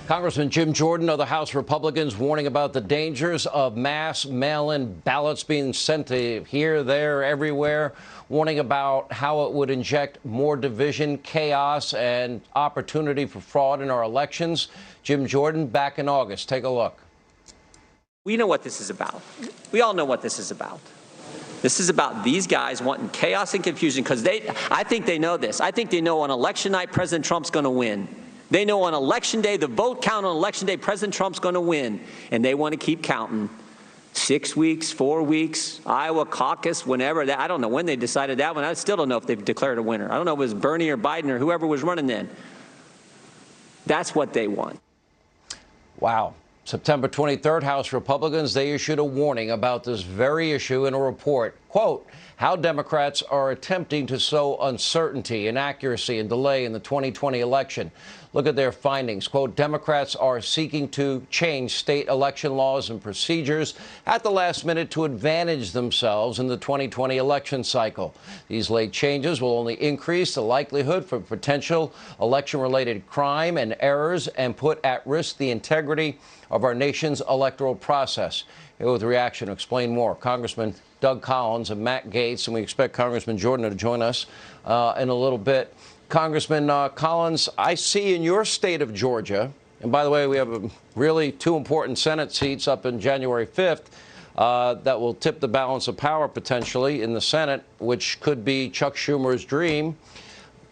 Congressman Jim Jordan, other House Republicans warning about the dangers of mass mail-in ballots being sent to here, there, everywhere, warning about how it would inject more division, chaos, and opportunity for fraud in our elections. Jim Jordan, back in August. Take a look. We know what this is about. We all know what this is about. This is about these guys wanting chaos and confusion because I think they know this. I think they know on election night President Trump's going to win. They know on election day, the vote count on election day, President Trump's going to win. And they want to keep counting. 6 weeks, 4 weeks, Iowa caucus, whenever. I don't know when they decided that one. I still don't know if they've declared a winner. I don't know if it was Bernie or Biden or whoever was running then. That's what they want. Wow. September 23rd, House Republicans, they issued a warning about this very issue in a report. Quote, how Democrats are attempting to sow uncertainty, inaccuracy, and delay in the 2020 election. Look at their findings. Quote, Democrats are seeking to change state election laws and procedures at the last minute to advantage themselves in the 2020 election cycle. These late changes will only increase the likelihood for potential election-related crime and errors and put at risk the integrity of our nation's electoral process. Here with a reaction to explain more, Congressman Doug Collins and Matt Gaetz, and we expect Congressman Jordan to join us in a little bit. Congressman Collins, I see in your state of Georgia, and by the way, we have really two important Senate seats up in January 5th that will tip the balance of power potentially in the Senate, which could be Chuck Schumer's dream.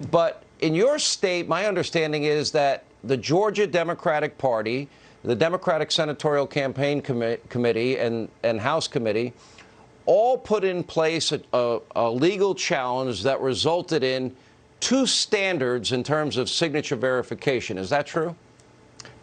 But in your state, my understanding is that the Georgia Democratic Party, the Democratic Senatorial Campaign Committee and House Committee all put in place a legal challenge that resulted in two standards in terms of signature verification. Is that true?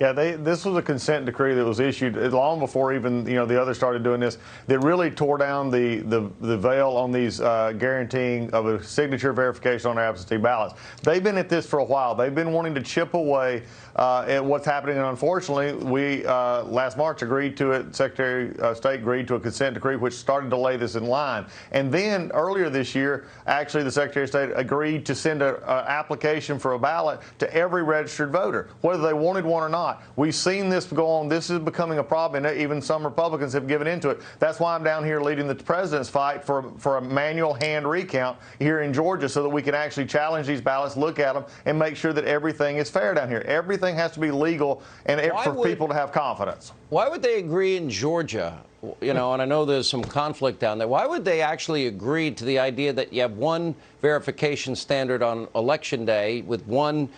Yeah, this was a consent decree that was issued long before even the others started doing this. That really tore down the veil on these guaranteeing of a signature verification on absentee ballots. They've been at this for a while. They've been wanting to chip away at what's happening, and unfortunately, we last March agreed to it. Secretary of State agreed to a consent decree, which started to lay this in line. And then earlier this year, actually, the Secretary of State agreed to send an application for a ballot to every registered voter, whether they wanted one or not. We've seen this go on. This is becoming a problem, and even some Republicans have given into it. That's why I'm down here leading the president's fight for a manual hand recount here in Georgia so that we can actually challenge these ballots, look at them, and make sure that everything is fair down here. Everything has to be legal and for people to have confidence. Why would they agree in Georgia? And I know there's some conflict down there. Why would they actually agree to the idea that you have one verification standard on Election Day with one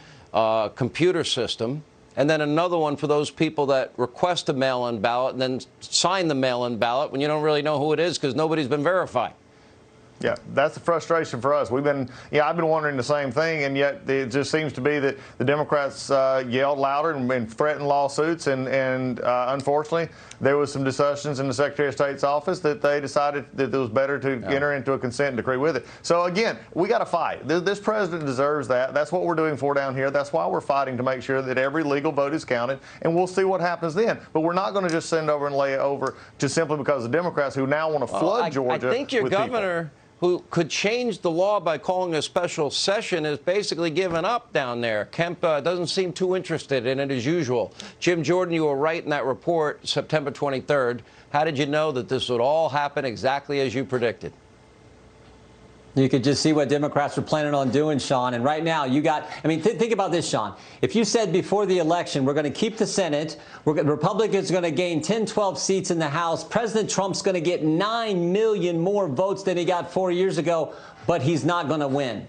computer system, and then another one for those people that request a mail-in ballot and then sign the mail-in ballot when you don't really know who it is because nobody's been verified? Yeah, that's the frustration for us. I've been wondering the same thing, and yet it just seems to be that the Democrats yelled louder and threatened lawsuits, and unfortunately, there was some discussions in the Secretary of State's office that they decided that it was better to enter into a consent decree with it. So again, we got to fight. This president deserves that. That's what we're doing for down here. That's why we're fighting to make sure that every legal vote is counted, and we'll see what happens then. But we're not going to just send over and lay it over to simply because the Democrats who now want to flood Georgia. I think your governor, who could change the law by calling a special session, is basically given up down there. Kemp doesn't seem too interested in it as usual. Jim Jordan, you were right in that report, September 23rd. How did you know that this would all happen exactly as you predicted? You could just see what Democrats were planning on doing, Sean. And right now, think about this, Sean. If you said before the election, we're going to keep the Senate, Republicans are going to gain 10, 12 seats in the House, President Trump's going to get 9 million more votes than he got 4 years ago, but he's not going to win.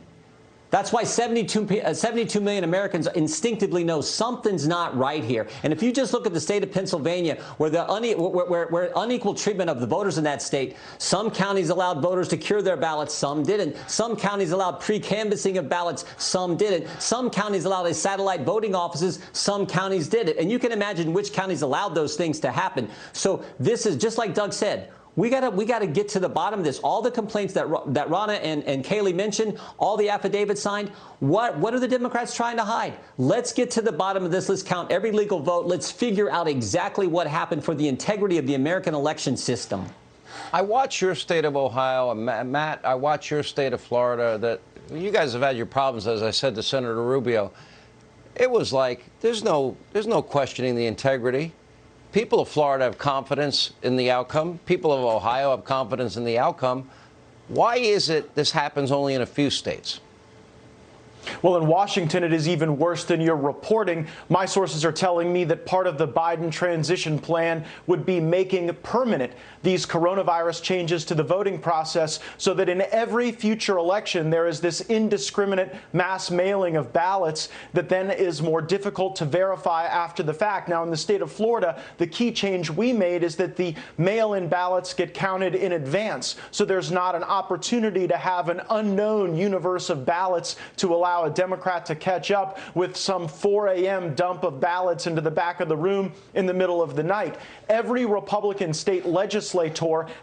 That's why 72 million Americans instinctively know something's not right here. And if you just look at the state of Pennsylvania, where where unequal treatment of the voters in that state, some counties allowed voters to cure their ballots, some didn't. Some counties allowed pre-canvassing of ballots, some didn't. Some counties allowed satellite voting offices, some counties did it. And you can imagine which counties allowed those things to happen. So this is just like Doug said. We gotta get to the bottom of this. All the complaints that Ronna and Kayleigh mentioned, all the affidavits signed, what are the Democrats trying to hide? Let's get to the bottom of this. Let's count every legal vote. Let's figure out exactly what happened for the integrity of the American election system. I watch your state of Ohio, and Matt, I watch your state of Florida. That you guys have had your problems, as I said to Senator Rubio. it was like there's no questioning the integrity. People of Florida have confidence in the outcome. People of Ohio have confidence in the outcome. Why is it this happens only in a few states? Well, in Washington, it is even worse than you're reporting. My sources are telling me that part of the Biden transition plan would be making permanent these coronavirus changes to the voting process so that in every future election, there is this indiscriminate mass mailing of ballots that then is more difficult to verify after the fact. Now, in the state of Florida, the key change we made is that the mail-in ballots get counted in advance. So there's not an opportunity to have an unknown universe of ballots to allow a Democrat to catch up with some 4 a.m. dump of ballots into the back of the room in the middle of the night. Every Republican state legislator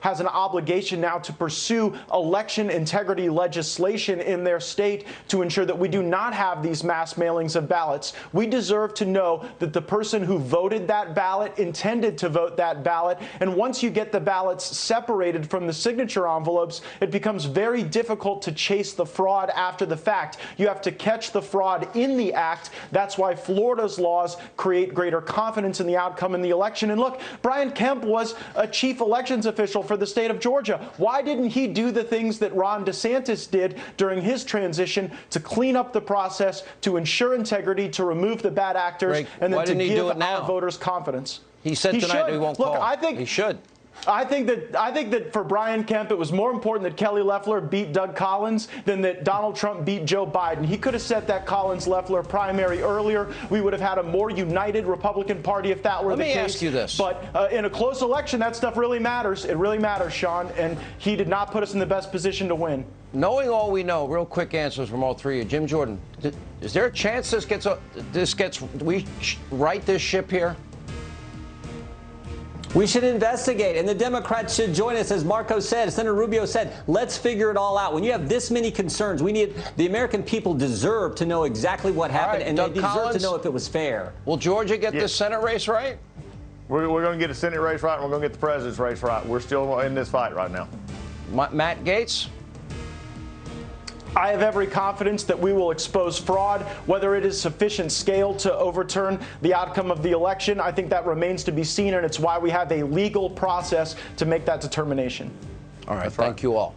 has an obligation now to pursue election integrity legislation in their state to ensure that we do not have these mass mailings of ballots. We deserve to know that the person who voted that ballot intended to vote that ballot. And once you get the ballots separated from the signature envelopes, it becomes very difficult to chase the fraud after the fact. You have to catch the fraud in the act. That's why Florida's laws create greater confidence in the outcome in the election. And look, Brian Kemp was a chief elections official for the state of Georgia. Why didn't he do the things that Ron DeSantis did during his transition to clean up the process, to ensure integrity, to remove the bad actors, and then to give our voters confidence? He said tonight he won't call. Look, I think he should. I think that for Brian Kemp, it was more important that Kelly Loeffler beat Doug Collins than that Donald Trump beat Joe Biden. He could have set that Collins-Loeffler primary earlier. We would have had a more united Republican Party if that were the case. Let me ask you this. But in a close election, that stuff really matters. It really matters, Sean. And he did not put us in the best position to win. Knowing all we know, real quick answers from all three of you. Jim Jordan, is there a chance we right this ship here? We should investigate, and the Democrats should join us, as Marco said, Senator Rubio said. Let's figure it all out. When you have this many concerns, the American people deserve to know exactly what happened, and they deserve to know if it was fair. Will Georgia get the Senate race right? We're going to get a Senate race right, and we're going to get the president's race right. We're still in this fight right now. Matt Gaetz? I have every confidence that we will expose fraud. Whether it is sufficient scale to overturn the outcome of the election, I think that remains to be seen, and it's why we have a legal process to make that determination. All right. Thank you all.